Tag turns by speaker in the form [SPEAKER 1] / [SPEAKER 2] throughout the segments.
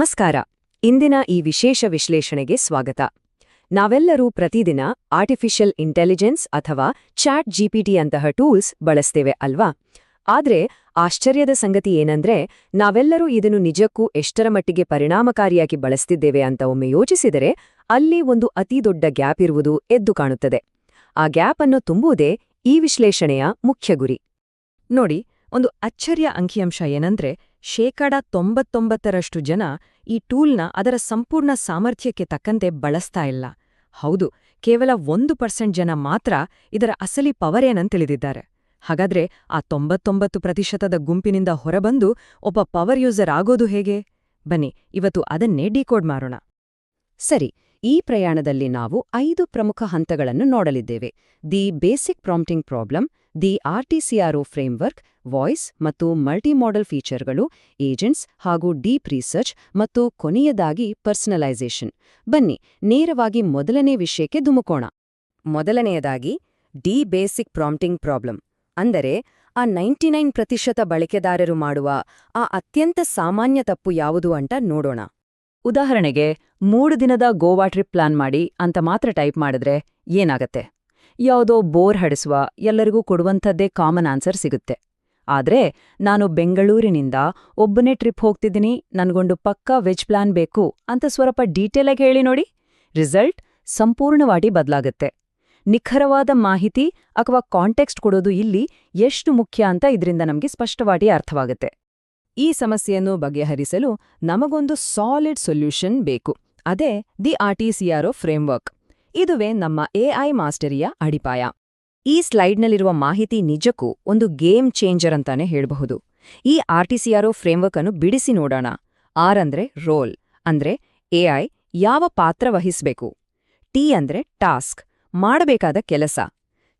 [SPEAKER 1] ನಮಸ್ಕಾರ. ಇಂದಿನ ಈ ವಿಶೇಷ ವಿಶ್ಲೇಷಣೆಗೆ ಸ್ವಾಗತ. ನಾವೆಲ್ಲರೂ ಪ್ರತಿದಿನ ಆರ್ಟಿಫಿಷಿಯಲ್ ಇಂಟೆಲಿಜೆನ್ಸ್ ಅಥವಾ ಚಾಟ್ ಜಿಪಿಟಿ ಅಂತಹ ಟೂಲ್ಸ್ ಬಳಸ್ತೇವೆ ಅಲ್ವಾ? ಆದ್ರೆ ಆಶ್ಚರ್ಯದ ಸಂಗತಿ ಏನಂದ್ರೆ ನಾವೆಲ್ಲರೂ ಇದನ್ನು ನಿಜಕ್ಕೂ ಎಷ್ಟರ ಮಟ್ಟಿಗೆ ಪರಿಣಾಮಕಾರಿಯಾಗಿ ಬಳಸ್ತಿದ್ದೇವೆ ಅಂತ ಒಮ್ಮೆ ಯೋಚಿಸಿದರೆ ಅಲ್ಲಿ ಒಂದು ಅತಿ ದೊಡ್ಡ ಗ್ಯಾಪ್ ಇರುವುದು ಎದ್ದು ಕಾಣುತ್ತದೆ. ಆ ಗ್ಯಾಪ್ ಅನ್ನು ತುಂಬುವುದೇ ಈ ವಿಶ್ಲೇಷಣೆಯ ಮುಖ್ಯ ಗುರಿ. ನೋಡಿ, ಒಂದು ಅಚ್ಚರಿಯ ಅಂಕಿಅಂಶ ಏನಂದ್ರೆ 99% ಜನ ಈ ಟೂಲ್ನ ಅದರ ಸಂಪೂರ್ಣ ಸಾಮರ್ಥ್ಯಕ್ಕೆ ತಕ್ಕಂತೆ ಬಳಸ್ತಾ ಇಲ್ಲ. ಹೌದು, ಕೇವಲ 1% ಜನ ಮಾತ್ರ ಇದರ ಅಸಲಿ ಪವರ್ ಏನಂತ ತಿಳಿದಿದ್ದಾರೆ. ಹಾಗಾದ್ರೆ ಆ 99% ಗುಂಪಿನಿಂದ ಹೊರಬಂದು ಒಬ್ಬ ಪವರ್ ಯೂಸರ್ ಆಗೋದು ಹೇಗೆ? ಬನ್ನಿ, ಇವತ್ತು ಅದನ್ನೇ ಡಿಕೋಡ್ ಮಾಡೋಣ. ಸರಿ, ಈ ಪ್ರಯಾಣದಲ್ಲಿ ನಾವು 5 ಪ್ರಮುಖ ಹಂತಗಳನ್ನು ನೋಡಲಿದ್ದೇವೆ. The basic prompting problem, the RTCRO framework, voice ಮತ್ತು ಮಲ್ಟಿಮಾಡೆಲ್ ಫೀಚರ್ಗಳು, ಏಜೆಂಟ್ಸ್ ಹಾಗೂ ಡೀಪ್ ರಿಸರ್ಚ್ ಮತ್ತು ಕೊನೆಯದಾಗಿ ಪರ್ಸನಲೈಸೇಷನ್. ಬನ್ನಿ, ನೇರವಾಗಿ ಮೊದಲನೇ ವಿಷಯಕ್ಕೆ ಧುಮುಕೋಣ. ಮೊದಲನೆಯದಾಗಿ ಡಿ ಬೇಸಿಕ್ ಪ್ರಾಂಪ್ಟಿಂಗ್ ಪ್ರಾಬ್ಲಮ್, ಅಂದರೆ ಆ 99% ಬಳಕೆದಾರರು ಮಾಡುವ ಆ ಅತ್ಯಂತ ಸಾಮಾನ್ಯ ತಪ್ಪು ಯಾವುದು ಅಂತ ನೋಡೋಣ. ಉದಾಹರಣೆಗೆ 3 ದಿನದ ಗೋವಾ ಟ್ರಿಪ್ ಪ್ಲಾನ್ ಮಾಡಿ ಅಂತ ಮಾತ್ರ ಟೈಪ್ ಮಾಡಿದ್ರೆ ಏನಾಗತ್ತೆ? ಯಾವುದೋ ಬೋರ್ ಹಡಿಸುವ, ಎಲ್ಲರಿಗೂ ಕೊಡುವಂಥದ್ದೇ ಕಾಮನ್ ಆನ್ಸರ್ ಸಿಗುತ್ತೆ. ಆದ್ರೆ ನಾನು ಬೆಂಗಳೂರಿನಿಂದ ಒಬ್ಬನೇ ಟ್ರಿಪ್ ಹೋಗ್ತಿದ್ದೀನಿ, ನನ್ಗೊಂದು ಪಕ್ಕಾ ವೆಜ್ ಪ್ಲಾನ್ ಬೇಕು ಅಂತ ಸ್ವಲ್ಪ ಡೀಟೇಲಾಗಿ ಹೇಳಿ ನೋಡಿ, ರಿಸಲ್ಟ್ ಸಂಪೂರ್ಣವಾಗಿ ಬದಲಾಗತ್ತೆ. ನಿಖರವಾದ ಮಾಹಿತಿ ಅಥವಾ ಕಾಂಟೆಕ್ಸ್ಟ್ ಕೊಡೋದು ಇಲ್ಲಿ ಎಷ್ಟು ಮುಖ್ಯ ಅಂತ ಇದರಿಂದ ನಮಗೆ ಸ್ಪಷ್ಟವಾಗಿ ಅರ್ಥವಾಗುತ್ತೆ. ಈ ಸಮಸ್ಯೆಯನ್ನು ಬಗೆಹರಿಸಲು ನಮಗೊಂದು ಸಾಲಿಡ್ ಸೊಲ್ಯೂಷನ್ ಬೇಕು. ಅದೇ ದಿ RTCRO ಫ್ರೇಮ್ವರ್ಕ್. ಇದುವೇ ನಮ್ಮ AI ಮಾಸ್ಟರಿಯ ಅಡಿಪಾಯ. ಈ ಸ್ಲೈಡ್ನಲ್ಲಿರುವ ಮಾಹಿತಿ ನಿಜಕ್ಕೂ ಒಂದು ಗೇಮ್ ಚೇಂಜರ್ ಅಂತಾನೆ ಹೇಳಬಹುದು. ಈ RTCRO ಫ್ರೇಮ್ವರ್ಕ್ ಅನ್ನು ಬಿಡಿಸಿ ನೋಡೋಣ. R ಅಂದ್ರೆ ರೋಲ್, ಅಂದ್ರೆ AI ಯಾವ ಪಾತ್ರ ವಹಿಸಬೇಕು. T ಅಂದ್ರೆ ಟಾಸ್ಕ್, ಮಾಡಬೇಕಾದ ಕೆಲಸ.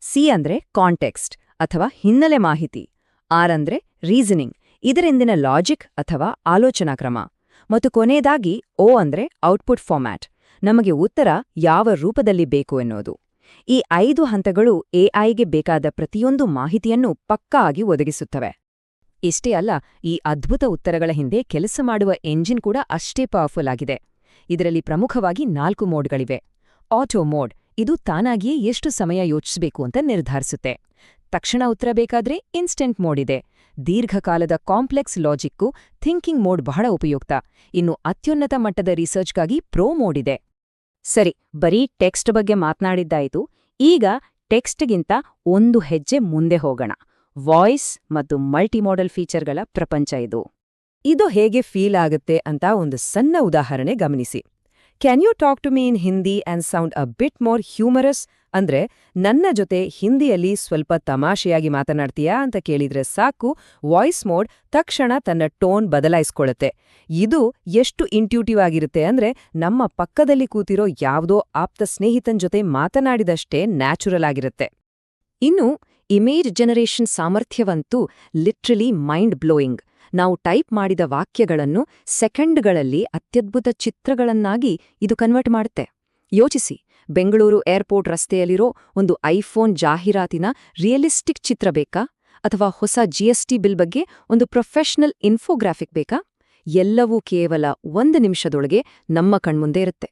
[SPEAKER 1] C ಅಂದ್ರೆ ಕಾಂಟೆಕ್ಸ್ಟ್ ಅಥವಾ ಹಿನ್ನೆಲೆ ಮಾಹಿತಿ. R ಅಂದ್ರೆ ರೀಸನಿಂಗ್, ಇದರಿಂದಿನ ಲಾಜಿಕ್ ಅಥವಾ ಆಲೋಚನಾ ಕ್ರಮ. ಮತ್ತು ಕೊನೆಯದಾಗಿ O ಅಂದ್ರೆ ಔಟ್ಪುಟ್ ಫಾರ್ಮ್ಯಾಟ್, ನಮಗೆ ಉತ್ತರ ಯಾವ ರೂಪದಲ್ಲಿ ಬೇಕು ಎನ್ನುವುದು. ಈ 5 ಹಂತಗಳು AIಗೆ ಬೇಕಾದ ಪ್ರತಿಯೊಂದು ಮಾಹಿತಿಯನ್ನು ಪಕ್ಕಾ ಆಗಿ ಒದಗಿಸುತ್ತವೆ. ಇಷ್ಟೇ ಅಲ್ಲ, ಈ ಅದ್ಭುತ ಉತ್ತರಗಳ ಹಿಂದೆ ಕೆಲಸ ಮಾಡುವ ಎಂಜಿನ್ ಕೂಡ ಅಷ್ಟೇ ಪವರ್ಫುಲ್ ಆಗಿದೆ. ಇದರಲ್ಲಿ ಪ್ರಮುಖವಾಗಿ 4 ಮೋಡ್ಗಳಿವೆ. ಆಟೋ ಮೋಡ್, ಇದು ತಾನಾಗಿಯೇ ಎಷ್ಟು ಸಮಯ ಯೋಚಿಸಬೇಕು ಅಂತ ನಿರ್ಧರಿಸುತ್ತೆ. ತಕ್ಷಣ ಉತ್ತರ ಬೇಕಾದ್ರೆ ಇನ್ಸ್ಟೆಂಟ್ ಮೋಡ್ ಇದೆ. ದೀರ್ಘಕಾಲದ ಕಾಂಪ್ಲೆಕ್ಸ್ ಲಾಜಿಕ್ಕು ಥಿಂಕಿಂಗ್ ಮೋಡ್ ಬಹಳ ಉಪಯುಕ್ತ. ಇನ್ನು ಅತ್ಯುನ್ನತ ಮಟ್ಟದ ರಿಸರ್ಚ್ಗಾಗಿ ಪ್ರೋ ಮೋಡ್ ಇದೆ. ಸರಿ, ಬರೀ ಟೆಕ್ಸ್ಟ್ ಬಗ್ಗೆ ಮಾತನಾಡಿದ್ದಾಯಿತು. ಈಗ ಟೆಕ್ಸ್ಟ್ಗಿಂತ ಒಂದು ಹೆಜ್ಜೆ ಮುಂದೆ ಹೋಗೋಣ. ವಾಯ್ಸ್ ಮತ್ತು ಮಲ್ಟಿಮಾಡೆಲ್ ಫೀಚರ್ಗಳ ಪ್ರಪಂಚ ಇದು. ಇದು ಹೇಗೆ ಫೀಲ್ ಆಗುತ್ತೆ ಅಂತ ಒಂದು ಸಣ್ಣ ಉದಾಹರಣೆ ಗಮನಿಸಿ. Can you talk to me in Hindi and sound a bit more humorous? ಅಂದ್ರೆ ನನ್ನ ಜೊತೆ ಹಿಂದಿಯಲ್ಲಿ ಸ್ವಲ್ಪ ತಮಾಷೆಯಾಗಿ ಮಾತನಾಡ್ತೀಯಾ ಅಂತ ಕೇಳಿದ್ರೆ ಸಾಕು, ವಾಯ್ಸ್ ಮೋಡ್ ತಕ್ಷಣ ತನ್ನ ಟೋನ್ ಬದಲಾಯಿಸ್ಕೊಳ್ಳುತ್ತೆ. ಇದು ಎಷ್ಟು ಇಂಟ್ಯೂಟಿವ್ ಆಗಿರುತ್ತೆ ಅಂದ್ರೆ ನಮ್ಮ ಪಕ್ಕದಲ್ಲಿ ಕೂತಿರೋ ಯಾವುದೋ ಆಪ್ತ ಸ್ನೇಹಿತನ್ ಜೊತೆ ಮಾತನಾಡಿದಷ್ಟೇ ನ್ಯಾಚುರಲ್ ಆಗಿರುತ್ತೆ. ಇನ್ನು ಇಮೇಜ್ ಜನರೇಷನ್ ಸಾಮರ್ಥ್ಯವಂತೂ ಲಿಟ್ರಲಿ ಮೈಂಡ್ ಬ್ಲೋಯಿಂಗ್. ನಾವು ಟೈಪ್ ಮಾಡಿದ ವಾಕ್ಯಗಳನ್ನು ಸೆಕೆಂಡ್ಗಳಲ್ಲಿ ಅತ್ಯದ್ಭುತ ಚಿತ್ರಗಳನ್ನಾಗಿ ಇದು ಕನ್ವರ್ಟ್ ಮಾಡುತ್ತೆ. ಯೋಚಿಸಿ, ಬೆಂಗಳೂರು ಏರ್ಪೋರ್ಟ್ ರಸ್ತೆಯಲ್ಲಿರೋ ಒಂದು ಐಫೋನ್ ಜಾಹೀರಾತಿನ ರಿಯಲಿಸ್ಟಿಕ್ ಚಿತ್ರ ಬೇಕಾ? ಅಥವಾ ಹೊಸ GST ಬಿಲ್ ಬಗ್ಗೆ ಒಂದು ಪ್ರೊಫೆಷನಲ್ ಇನ್ಫೋಗ್ರಾಫಿಕ್ ಬೇಕಾ? ಎಲ್ಲವೂ ಕೇವಲ 1 ನಿಮಿಷದೊಳಗೆ ನಮ್ಮ ಕಣ್ಮುಂದೆ ಇರುತ್ತೆ.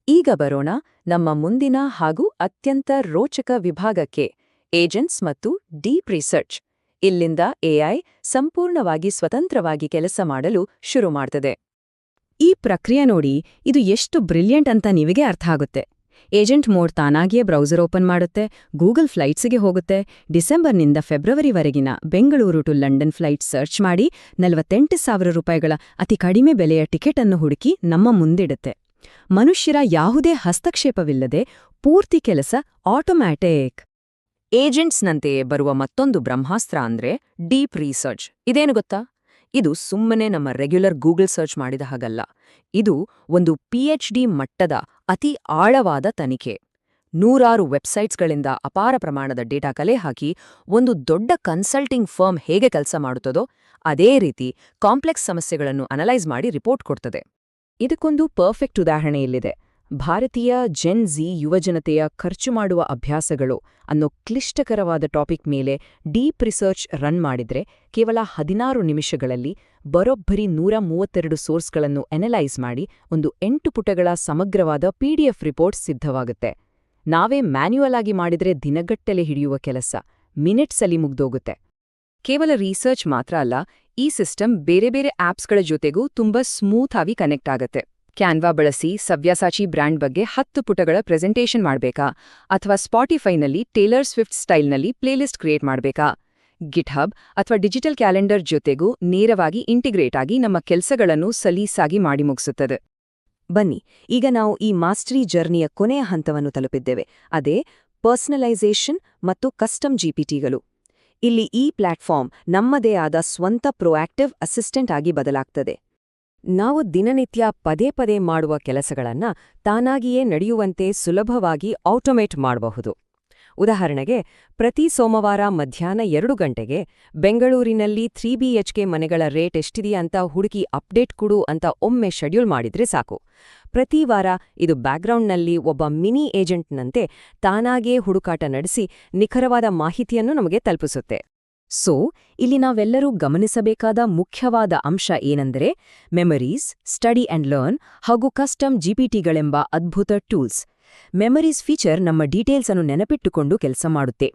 [SPEAKER 1] ಈಗ ಬರೋಣ ನಮ್ಮ ಮುಂದಿನ ಹಾಗೂ ಅತ್ಯಂತ ರೋಚಕ ವಿಭಾಗಕ್ಕೆ, ಏಜೆಂಟ್ಸ್ ಮತ್ತು ಡೀಪ್ ರಿಸರ್ಚ್. ಇಲ್ಲಿಂದ AI ಸಂಪೂರ್ಣವಾಗಿ ಸ್ವತಂತ್ರವಾಗಿ ಕೆಲಸ ಮಾಡಲು ಶುರು ಮಾಡ್ತದೆ. ಈ ಪ್ರಕ್ರಿಯೆ ನೋಡಿ, ಇದು ಎಷ್ಟು ಬ್ರಿಲಿಯಂಟ್ ಅಂತ ನಿಮಗೆ ಅರ್ಥ ಆಗುತ್ತೆ. ಏಜೆಂಟ್ ಮೋಡ್ ತಾನಾಗಿಯೇ ಬ್ರೌಸರ್ ಓಪನ್ ಮಾಡುತ್ತೆ, ಗೂಗಲ್ ಫ್ಲೈಟ್ಸ್ಗೆ ಹೋಗುತ್ತೆ, ಡಿಸೆಂಬರ್ನಿಂದ ಫೆಬ್ರವರಿವರೆಗಿನ Bengaluru to London flight search ಮಾಡಿ 48,000 ರೂಪಾಯಿಗಳ ಅತಿ ಕಡಿಮೆ ಬೆಲೆಯ ಟಿಕೆಟ್ ಅನ್ನು ಹುಡುಕಿ ನಮ್ಮ ಮುಂದಿಡುತ್ತೆ. ಮನುಷ್ಯರ ಯಾವುದೇ ಹಸ್ತಕ್ಷೇಪವಿಲ್ಲದೆ ಪೂರ್ತಿ ಕೆಲಸ ಆಟೋಮ್ಯಾಟಿಕ್. ಏಜೆಂಟ್ಸ್ನಂತೆಯೇ ಬರುವ ಮತ್ತೊಂದು ಬ್ರಹ್ಮಾಸ್ತ್ರ ಅಂದ್ರೆ ಡೀಪ್ ರಿಸರ್ಚ್. ಇದೇನು ಗೊತ್ತಾ? ಇದು ಸುಮ್ಮನೆ ನಮ್ಮ ರೆಗ್ಯುಲರ್ ಗೂಗಲ್ ಸರ್ಚ್ ಮಾಡಿದ ಹಾಗಲ್ಲ. ಇದು ಒಂದು PhD ಮಟ್ಟದ ಅತಿ ಆಳವಾದ ತನಿಖೆ. 100 ವೆಬ್ಸೈಟ್ಸ್ಗಳಿಂದ ಅಪಾರ ಪ್ರಮಾಣದ ಡೇಟಾ ಕಲೆ ಹಾಕಿ ಒಂದು ದೊಡ್ಡ ಕನ್ಸಲ್ಟಿಂಗ್ ಫರ್ಮ್ ಹೇಗೆ ಕೆಲಸ ಮಾಡುತ್ತದೋ ಅದೇ ರೀತಿ ಕಾಂಪ್ಲೆಕ್ಸ್ ಸಮಸ್ಯೆಗಳನ್ನು ಅನಲೈಸ್ ಮಾಡಿ ರಿಪೋರ್ಟ್ ಕೊಡ್ತದೆ. ಇದಕ್ಕೊಂದು ಪರ್ಫೆಕ್ಟ್ ಉದಾಹರಣೆ ಇಲ್ಲಿದೆ. ಭಾರತೀಯ ಜೆನ್ ಝಿ ಯುವಜನತೆಯ ಖರ್ಚು ಮಾಡುವ ಅಭ್ಯಾಸಗಳು ಅನ್ನೋ ಕ್ಲಿಷ್ಟಕರವಾದ ಟಾಪಿಕ್ ಮೇಲೆ ಡೀಪ್ ರಿಸರ್ಚ್ ರನ್ ಮಾಡಿದ್ರೆ ಕೇವಲ 16 ನಿಮಿಷಗಳಲ್ಲಿ ಬರೋಬ್ಬರಿ 132 ಸೋರ್ಸ್ಗಳನ್ನು ಅನಲೈಸ್ ಮಾಡಿ ಒಂದು 8 ಪುಟಗಳ ಸಮಗ್ರವಾದ PDF ರಿಪೋರ್ಟ್ ಸಿದ್ಧವಾಗುತ್ತೆ. ನಾವೇ ಮ್ಯಾನ್ಯುಯಲ್ ಆಗಿ ಮಾಡಿದ್ರೆ ದಿನಗಟ್ಟಲೆ ಹಿಡಿಯುವ ಕೆಲಸ ಮಿನಿಟ್ಸಲ್ಲಿ ಮುಗ್ದೋಗುತ್ತೆ. ಕೇವಲ ರಿಸರ್ಚ್ ಮಾತ್ರ ಅಲ್ಲ, ಈ ಸಿಸ್ಟಮ್ ಬೇರೆ ಬೇರೆ ಆಪ್ಸ್ಗಳ ಜೊತೆಗೂ ತುಂಬಾ ಸ್ಮೂತ್ ಆಗಿ ಕನೆಕ್ಟ್ ಆಗತ್ತೆ. ಕ್ಯಾನ್ವಾ ಬಳಸಿ ಸವ್ಯಾಸಾಚಿ ಬ್ರ್ಯಾಂಡ್ ಬಗ್ಗೆ 10 ಪುಟಗಳ ಪ್ರೆಸೆಂಟೇಷನ್ ಮಾಡಬೇಕಾ, ಅಥವಾ ಸ್ಪಾಟಿಫೈನಲ್ಲಿ ಟೇಲರ್ ಸ್ವಿಫ್ಟ್ ಸ್ಟೈಲ್ನಲ್ಲಿ ಪ್ಲೇಲಿಸ್ಟ್ ಕ್ರಿಯೇಟ್ ಮಾಡಬೇಕಾ? ಗಿಟ್ಹಬ್ ಅಥವಾ ಡಿಜಿಟಲ್ ಕ್ಯಾಲೆಂಡರ್ ಜೊತೆಗೂ ನೇರವಾಗಿ ಇಂಟಿಗ್ರೇಟ್ ಆಗಿ ನಮ್ಮ ಕೆಲಸಗಳನ್ನು ಸಲೀಸಾಗಿ ಮಾಡಿ ಮುಗಿಸುತ್ತದೆ. ಬನ್ನಿ, ಈಗ ನಾವು ಈ ಮಾಸ್ಟರಿ ಜರ್ನಿಯ ಕೊನೆಯ ಹಂತವನ್ನು ತಲುಪಿದ್ದೇವೆ. ಅದೇ ಪರ್ಸನಲೈಸೇಷನ್ ಮತ್ತು ಕಸ್ಟಮ್ ಜಿಪಿಟಿಗಳು. ಇಲ್ಲಿ ಈ ಪ್ಲಾಟ್ಫಾರ್ಮ್ ನಮ್ಮದೇ ಆದ ಸ್ವಂತ ಪ್ರೊಆಕ್ಟಿವ್ ಅಸಿಸ್ಟೆಂಟ್ ಆಗಿ ಬದಲಾಗ್ತದೆ. ನಾವು ದಿನನಿತ್ಯ ಪದೇ ಪದೇ ಮಾಡುವ ಕೆಲಸಗಳನ್ನ ತಾನಾಗಿಯೇ ನಡೆಯುವಂತೆ ಸುಲಭವಾಗಿ ಆಟೋಮೇಟ್ ಮಾಡಬಹುದು. ಉದಾಹರಣೆಗೆ, ಪ್ರತಿ ಸೋಮವಾರ ಮಧ್ಯಾಹ್ನ 2 ಗಂಟೆಗೆ ಬೆಂಗಳೂರಿನಲ್ಲಿ 3BHK ಮನೆಗಳ ರೇಟ್ ಎಷ್ಟಿದೆಯಾ ಅಂತ ಹುಡುಕಿ ಅಪ್ಡೇಟ್ ಕೊಡು ಅಂತ ಒಮ್ಮೆ ಶೆಡ್ಯೂಲ್ ಮಾಡಿದ್ರೆ ಸಾಕು. ಪ್ರತಿ ವಾರ ಇದು ಬ್ಯಾಕ್ಗ್ರೌಂಡ್ನಲ್ಲಿ ಒಬ್ಬ ಮಿನಿ ಏಜೆಂಟ್ನಂತೆ ತಾನಾಗೇ ಹುಡುಕಾಟ ನಡೆಸಿ ನಿಖರವಾದ ಮಾಹಿತಿಯನ್ನು ನಮಗೆ ತಲುಪಿಸುತ್ತೆ. ಇಲ್ಲಿ ನಾವೆಲ್ಲರೂ ಗಮನಿಸಬೇಕಾದ ಮುಖ್ಯವಾದ ಅಂಶ ಏನಂದರೆ, ಮೆಮರೀಸ್, ಸ್ಟಡಿ ಅಂಡ್ ಲರ್ನ್ ಹಾಗೂ ಕಸ್ಟಮ್ ಜಿಪಿಟಿಗಳೆಂಬ ಅದ್ಭುತ ಟೂಲ್ಸ್. ಮೆಮರೀಸ್ ಫೀಚರ್ ನಮ್ಮ ಡೀಟೇಲ್ಸ್ ಅನ್ನು ನೆನಪಿಟ್ಟುಕೊಂಡು ಕೆಲಸ ಮಾಡುತ್ತೆ.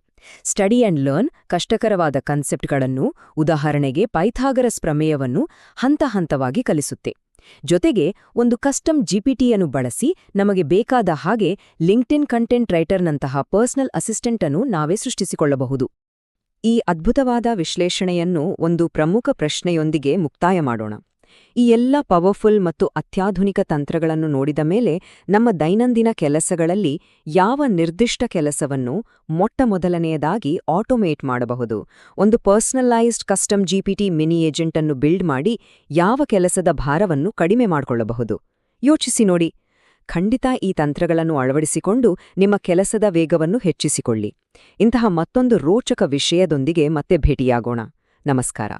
[SPEAKER 1] ಸ್ಟಡಿ ಅಂಡ್ ಲರ್ನ್ ಕಷ್ಟಕರವಾದ ಕನ್ಸೆಪ್ಟ್ಗಳನ್ನು, ಉದಾಹರಣೆಗೆ ಪೈಥಾಗರಸ್ ಪ್ರಮೇಯವನ್ನು ಹಂತ ಹಂತವಾಗಿ ಕಲಿಸುತ್ತೆ. ಜೊತೆಗೆ ಒಂದು ಕಸ್ಟಮ್ ಜಿಪಿಟಿಯನ್ನು ಬಳಸಿ ನಮಗೆ ಬೇಕಾದ ಹಾಗೆ ಲಿಂಕ್ಡ್ಇನ್ ಕಂಟೆಂಟ್ ರೈಟರ್ನಂತಹ ಪರ್ಸನಲ್ ಅಸಿಸ್ಟೆಂಟ್ ಅನ್ನು ನಾವೇ ಸೃಷ್ಟಿಸಿಕೊಳ್ಳಬಹುದು. ಈ ಅದ್ಭುತವಾದ ವಿಶ್ಲೇಷಣೆಯನ್ನು ಒಂದು ಪ್ರಮುಖ ಪ್ರಶ್ನೆಯೊಂದಿಗೆ ಮುಕ್ತಾಯ ಮಾಡೋಣ. ಈ ಎಲ್ಲ ಪವರ್ಫುಲ್ ಮತ್ತು ಅತ್ಯಾಧುನಿಕ ತಂತ್ರಗಳನ್ನು ನೋಡಿದ ಮೇಲೆ ನಮ್ಮ ದೈನಂದಿನ ಕೆಲಸಗಳಲ್ಲಿ ಯಾವ ನಿರ್ದಿಷ್ಟ ಕೆಲಸವನ್ನು ಮೊಟ್ಟಮೊದಲನೆಯದಾಗಿ ಆಟೋಮೇಟ್ ಮಾಡಬಹುದು? ಒಂದು personalised custom GPT mini agent ಅನ್ನು ಬಿಲ್ಡ್ ಮಾಡಿ ಯಾವ ಕೆಲಸದ ಭಾರವನ್ನು ಕಡಿಮೆ ಮಾಡಿಕೊಳ್ಳಬಹುದು? ಯೋಚಿಸಿ ನೋಡಿ. ಖಂಡಿತ ಈ ತಂತ್ರಗಳನ್ನು ಅಳವಡಿಸಿಕೊಂಡು ನಿಮ್ಮ ಕೆಲಸದ ವೇಗವನ್ನು ಹೆಚ್ಚಿಸಿಕೊಳ್ಳಿ. ಇಂತಹ ಮತ್ತೊಂದು ರೋಚಕ ವಿಷಯದೊಂದಿಗೆ ಮತ್ತೆ ಭೇಟಿಯಾಗೋಣ. ನಮಸ್ಕಾರ.